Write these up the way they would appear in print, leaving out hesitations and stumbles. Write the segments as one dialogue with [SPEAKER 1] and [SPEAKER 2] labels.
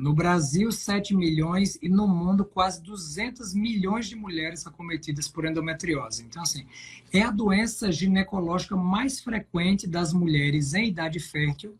[SPEAKER 1] No Brasil, 7 milhões e no mundo, quase 200 milhões de mulheres acometidas por endometriose. Então, assim, é a doença ginecológica mais frequente das mulheres em idade fértil.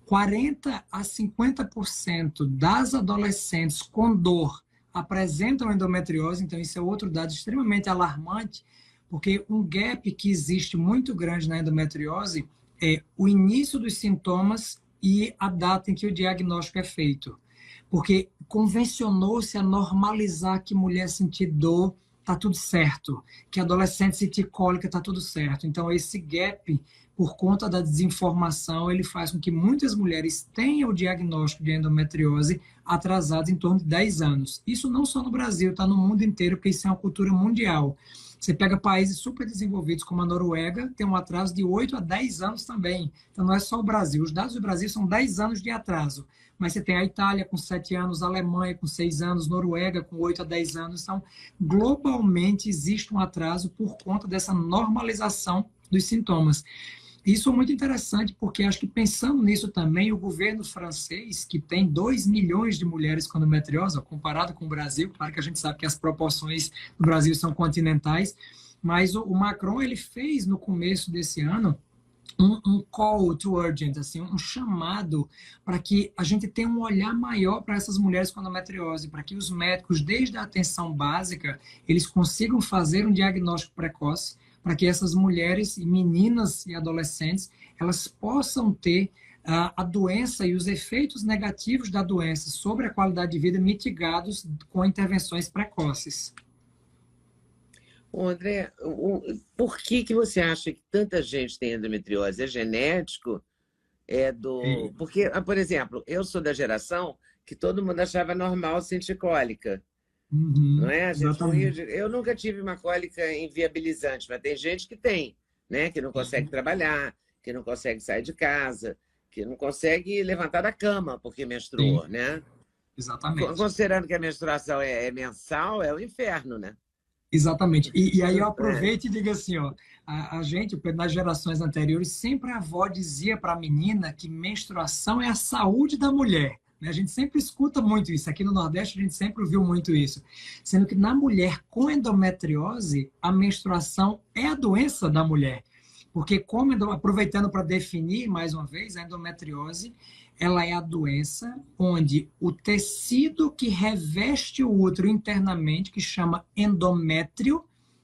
[SPEAKER 1] 40 a 50% das adolescentes com dor apresentam endometriose, então isso é outro dado extremamente alarmante, porque um gap que existe muito grande na endometriose é o início dos sintomas e a data em que o diagnóstico é feito. Porque convencionou-se a normalizar que mulher sentir dor está tudo certo, que adolescente sentir cólica está tudo certo. Então, esse gap, por conta da desinformação, ele faz com que muitas mulheres tenham o diagnóstico de endometriose atrasado em torno de 10 anos. Isso não só no Brasil, está no mundo inteiro, porque isso é uma cultura mundial. Você pega países super desenvolvidos como a Noruega, tem um atraso de 8 a 10 anos também. Então, não é só o Brasil. Os dados do Brasil são 10 anos de atraso. Mas você tem a Itália com 7 anos, a Alemanha com 6 anos, Noruega com 8 a 10 anos. Então, globalmente, existe um atraso por conta dessa normalização dos sintomas. Isso é muito interessante, porque acho que pensando nisso também, o governo francês, que tem 2 milhões de mulheres com endometriose, comparado com o Brasil, claro que a gente sabe que as proporções do Brasil são continentais, mas o Macron, ele fez no começo desse ano um call to urgent, assim, um chamado para que a gente tenha um olhar maior para essas mulheres com endometriose, para que os médicos, desde a atenção básica, eles consigam fazer um diagnóstico precoce, para que essas mulheres, meninas e adolescentes, elas possam ter a doença e os efeitos negativos da doença sobre a qualidade de vida mitigados com intervenções precoces.
[SPEAKER 2] André, por que você acha que tanta gente tem endometriose? É genético? Porque, por exemplo, eu sou da geração que todo mundo achava normal sentir cólica. Não é? A gente morria Eu nunca tive uma cólica inviabilizante, mas tem gente que tem, né? Que não consegue trabalhar, que não consegue sair de casa, que não consegue levantar da cama porque menstruou, né?
[SPEAKER 1] Exatamente.
[SPEAKER 2] Considerando que a menstruação é mensal, é o inferno, né?
[SPEAKER 1] Exatamente. E aí eu aproveito e digo assim, ó, a gente, nas gerações anteriores, sempre a avó dizia para a menina que menstruação é a saúde da mulher. A gente sempre escuta muito isso. Aqui no Nordeste, a gente sempre ouviu muito isso. Sendo que na mulher com endometriose, a menstruação é a doença da mulher. Porque, aproveitando para definir mais uma vez, a endometriose, ela é a doença onde o tecido que reveste o útero internamente, que chama endométrio,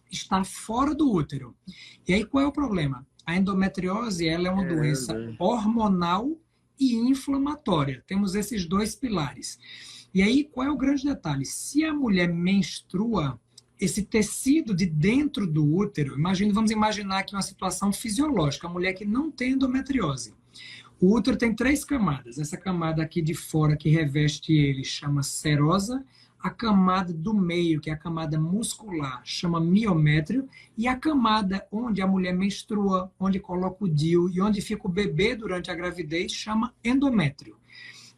[SPEAKER 1] está fora do útero. E aí, qual é o problema? A endometriose, ela é uma doença hormonal e inflamatória. Temos esses dois pilares. E aí, qual é o grande detalhe? Se a mulher menstrua, esse tecido de dentro do útero, vamos imaginar aqui uma situação fisiológica, a mulher que não tem endometriose. O útero tem 3 camadas. Essa camada aqui de fora que reveste ele chama serosa, a camada do meio, que é a camada muscular, chama miométrio, e a camada onde a mulher menstrua, onde coloca o DIU e onde fica o bebê durante a gravidez, chama endométrio.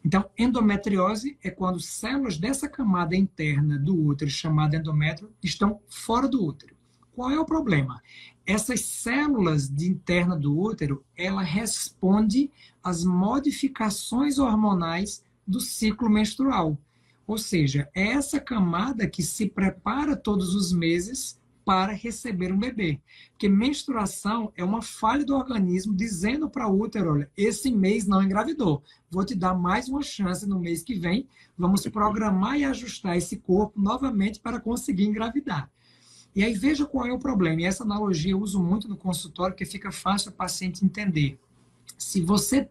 [SPEAKER 1] Então, endometriose é quando células dessa camada interna do útero, chamada endométrio, estão fora do útero. Qual é o problema? Essas células de interna do útero, ela responde às modificações hormonais do ciclo menstrual. Ou seja, é essa camada que se prepara todos os meses para receber um bebê. Porque menstruação é uma falha do organismo dizendo para o útero, olha, esse mês não engravidou, vou te dar mais uma chance no mês que vem, vamos programar e ajustar esse corpo novamente para conseguir engravidar. E aí veja qual é o problema, e essa analogia eu uso muito no consultório, porque fica fácil o paciente entender. Se você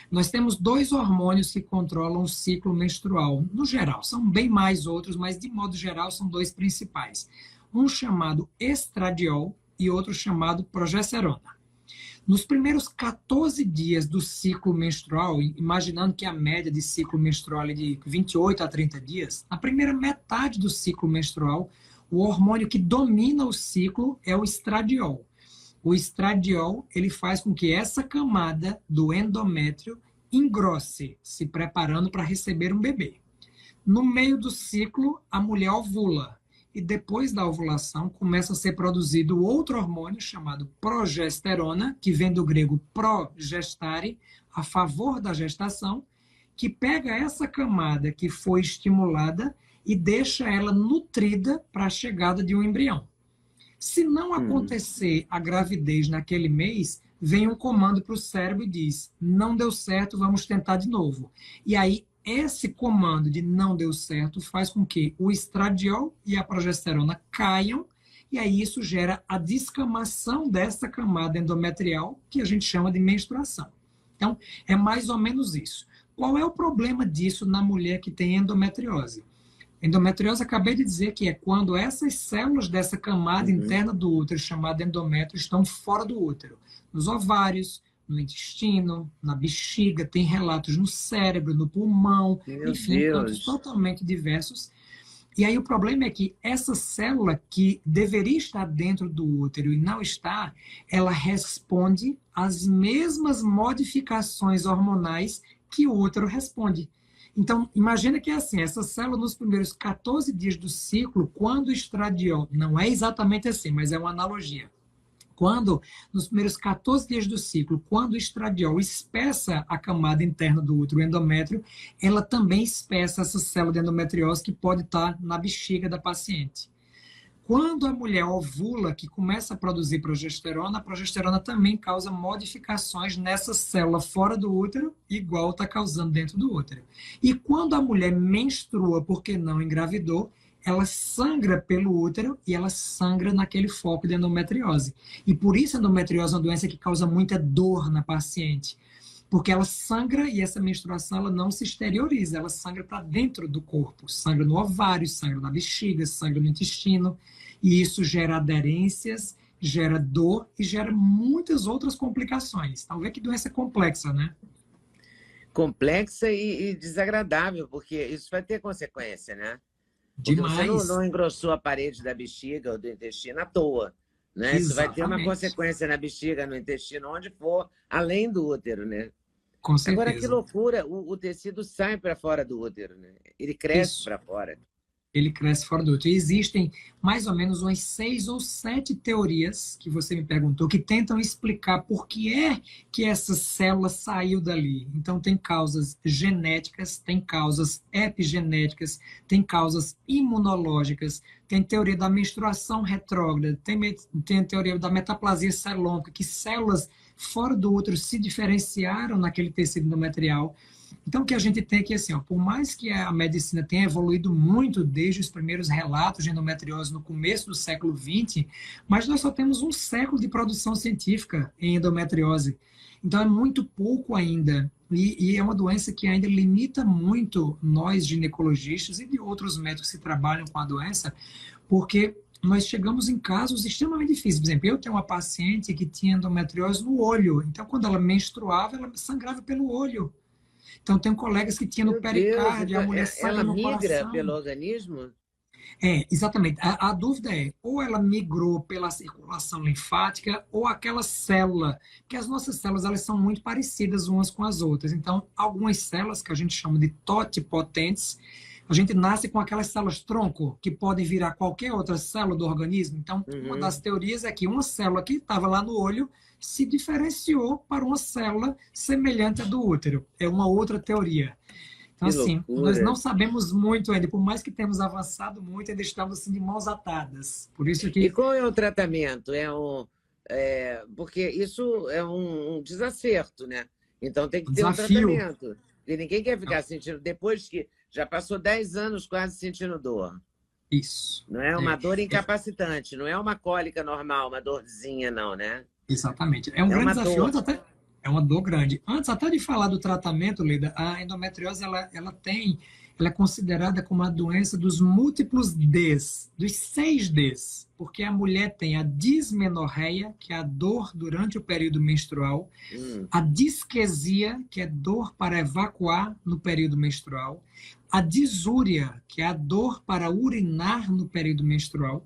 [SPEAKER 1] nós temos 2 hormônios que controlam o ciclo menstrual, no geral, são bem mais outros, mas de modo geral são 2 principais. Um chamado estradiol e outro chamado progesterona. Nos primeiros 14 dias do ciclo menstrual, imaginando que a média de ciclo menstrual é de 28 a 30 dias, na primeira metade do ciclo menstrual, o hormônio que domina o ciclo é o estradiol. O estradiol, ele faz com que essa camada do endométrio engrosse, se preparando para receber um bebê. No meio do ciclo, a mulher ovula. E depois da ovulação, começa a ser produzido outro hormônio chamado progesterona, que vem do grego progestare, a favor da gestação, que pega essa camada que foi estimulada e deixa ela nutrida para a chegada de um embrião. Se não acontecer a gravidez naquele mês, vem um comando para o cérebro e diz: não deu certo, vamos tentar de novo. E aí, esse comando de não deu certo faz com que o estradiol e a progesterona caiam, e aí isso gera a descamação dessa camada endometrial, que a gente chama de menstruação. Então, é mais ou menos isso. Qual é o problema disso na mulher que tem endometriose? Endometriose, acabei de dizer que é quando essas células dessa camada interna do útero, chamada endométrio, estão fora do útero. Nos ovários, no intestino, na bexiga, tem relatos no cérebro, no pulmão, enfim, em cantos totalmente diversos. E aí o problema é que essa célula que deveria estar dentro do útero e não está, ela responde às mesmas modificações hormonais que o útero responde. Então, imagina que é assim, essa célula nos primeiros 14 dias do ciclo, quando o estradiol, não é exatamente assim, mas é uma analogia. Quando, nos primeiros 14 dias do ciclo, quando o estradiol espessa a camada interna do útero, o endométrio, ela também espessa essa célula de endometriose que pode estar na bexiga da paciente. Quando a mulher ovula, que começa a produzir progesterona, a progesterona também causa modificações nessa célula fora do útero, igual está causando dentro do útero. E quando a mulher menstrua porque não engravidou, ela sangra pelo útero e ela sangra naquele foco de endometriose. E por isso a endometriose é uma doença que causa muita dor na paciente. Porque ela sangra e essa menstruação ela não se exterioriza, ela sangra para dentro do corpo. Sangra no ovário, sangra na bexiga, sangra no intestino. E isso gera aderências, gera dor e gera muitas outras complicações. Então, vê que doença complexa, né?
[SPEAKER 2] Complexa e desagradável, porque isso vai ter consequência, né? Porque
[SPEAKER 1] Demais.
[SPEAKER 2] você não engrossou a parede da bexiga ou do intestino à toa, né? Isso vai ter uma consequência na bexiga, no intestino, onde for, além do útero, né?
[SPEAKER 1] Com certeza.
[SPEAKER 2] Agora, que loucura, o tecido sai para fora do útero, né? Ele cresce para fora.
[SPEAKER 1] Ele cresce fora do útero. E existem mais ou menos umas 6 ou 7 teorias, que você me perguntou, que tentam explicar por que é que essa célula saiu dali. Então, tem causas genéticas, tem causas epigenéticas, tem causas imunológicas, tem teoria da menstruação retrógrada, tem a teoria da metaplasia celômica, que células fora do útero se diferenciaram naquele tecido endometrial. Então, o que a gente tem aqui, assim, ó, por mais que a medicina tenha evoluído muito desde os primeiros relatos de endometriose no começo do século XX, mas nós só temos um século de produção científica em endometriose. Então, é muito pouco ainda. E é uma doença que ainda limita muito nós, ginecologistas, e de outros médicos que trabalham com a doença, porque nós chegamos em casos extremamente difíceis. Por exemplo, eu tenho uma paciente que tinha endometriose no olho. Então, quando ela menstruava, ela sangrava pelo olho. Então, tem colegas que tinham no pericárdio, a mulher sangra no coração.
[SPEAKER 2] Ela migra pelo organismo?
[SPEAKER 1] Exatamente. A dúvida é, ou ela migrou pela circulação linfática, ou aquela célula, porque as nossas células elas são muito parecidas umas com as outras. Então, algumas células que a gente chama de totipotentes, a gente nasce com aquelas células tronco, que podem virar qualquer outra célula do organismo. Então, uma das teorias é que uma célula que estava lá no olho se diferenciou para uma célula semelhante à do útero. É uma outra teoria. Então, assim, nós não sabemos muito ainda. Por mais que temos avançado muito, ainda estamos assim, de mãos atadas. Por isso que...
[SPEAKER 2] E qual é o tratamento? Porque isso é um desacerto, né? Então tem que ter um tratamento. E ninguém quer ficar sentindo... Depois que já passou 10 anos quase sentindo dor.
[SPEAKER 1] Isso.
[SPEAKER 2] Não é uma dor incapacitante, não é uma cólica normal, uma dorzinha, não, né?
[SPEAKER 1] Exatamente. É um grande desafio. É uma dor grande. Antes até de falar do tratamento, Leda, a endometriose ela é considerada como a doença dos múltiplos Ds, dos 6 Ds, porque a mulher tem a dismenorreia, que é a dor durante o período menstrual, a disquesia, que é dor para evacuar no período menstrual, a disúria, que é a dor para urinar no período menstrual.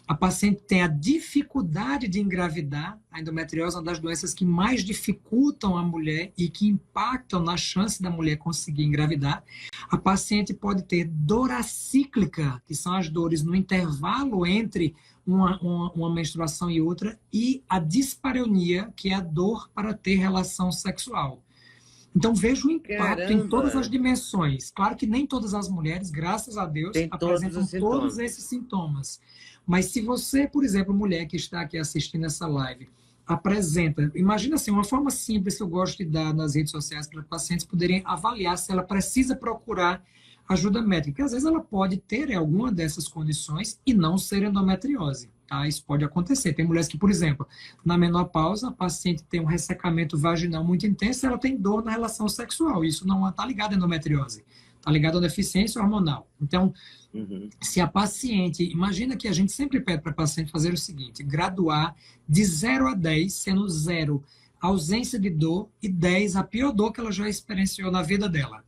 [SPEAKER 1] A paciente tem a dificuldade de engravidar. A endometriose é uma das doenças que mais dificultam a mulher e que impactam na chance da mulher conseguir engravidar. A paciente pode ter dor acíclica, que são as dores no intervalo entre uma menstruação e outra, e a dispareunia, que é a dor para ter relação sexual. Então, vejo o impacto em todas as
[SPEAKER 2] Caramba!
[SPEAKER 1] dimensões. Claro que nem todas as mulheres, graças a Deus,
[SPEAKER 2] Tem todos
[SPEAKER 1] apresentam
[SPEAKER 2] os
[SPEAKER 1] todos
[SPEAKER 2] sintomas.
[SPEAKER 1] esses sintomas. Mas se você, por exemplo, mulher que está aqui assistindo essa live, apresenta, imagina assim, uma forma simples que eu gosto de dar nas redes sociais para pacientes poderem avaliar se ela precisa procurar ajuda médica. Porque às vezes ela pode ter alguma dessas condições e não ser endometriose. Tá? Isso pode acontecer. Tem mulheres que, por exemplo, na menopausa, a paciente tem um ressecamento vaginal muito intenso e ela tem dor na relação sexual. Isso não está ligado à endometriose. Está ligado à deficiência hormonal. Então,
[SPEAKER 2] Uhum.
[SPEAKER 1] se a paciente, imagina que a gente sempre pede para a paciente fazer o seguinte, graduar de 0 a 10, sendo 0 a ausência de dor e 10 a pior dor que ela já experienciou na vida dela.